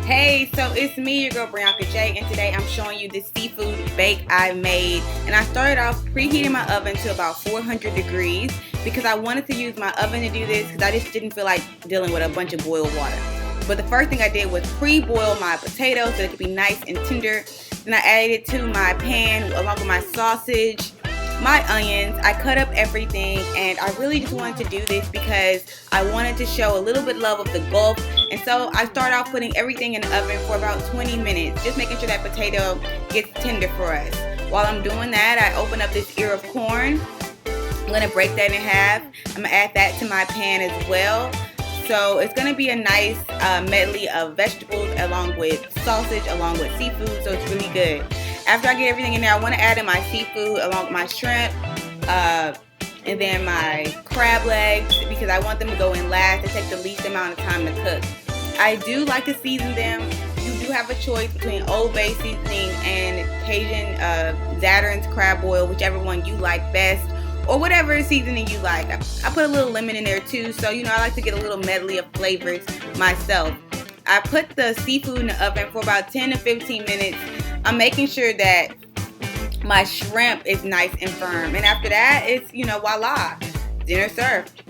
Hey, so it's me, your girl Brianka J, and today I'm showing you this seafood bake I made. And I started off preheating my oven to about 400 degrees because I wanted to use my oven to do this because I just didn't feel like dealing with a bunch of boiled water. But the first thing I did was pre-boil my potatoes so it could be nice and tender. Then I added it to my pan along with my sausage, my onions. I cut up everything, and I really just wanted to do this because I wanted to show a little bit love of the Gulf. And so I start off putting everything in the oven for about 20 minutes, just making sure that potato gets tender for us. While I'm doing that, I open up this ear of corn. I'm gonna break that in half. I'm gonna add that to my pan as well. So it's gonna be a nice medley of vegetables along with sausage, along with seafood, so it's really good. After I get everything in there, I wanna add in my seafood along with my shrimp, and then my crab legs because I want them to go in last and take the least amount of time to cook. I do like to season them. You do have a choice between Old Bay seasoning and Cajun Zatarain's crab oil, whichever one you like best, or whatever seasoning you like. I put a little lemon in there too, so you know I like to get a little medley of flavors myself. I put the seafood in the oven for about 10 to 15 minutes. I'm making sure that my shrimp is nice and firm, and after that, it's, you know, voila, dinner served.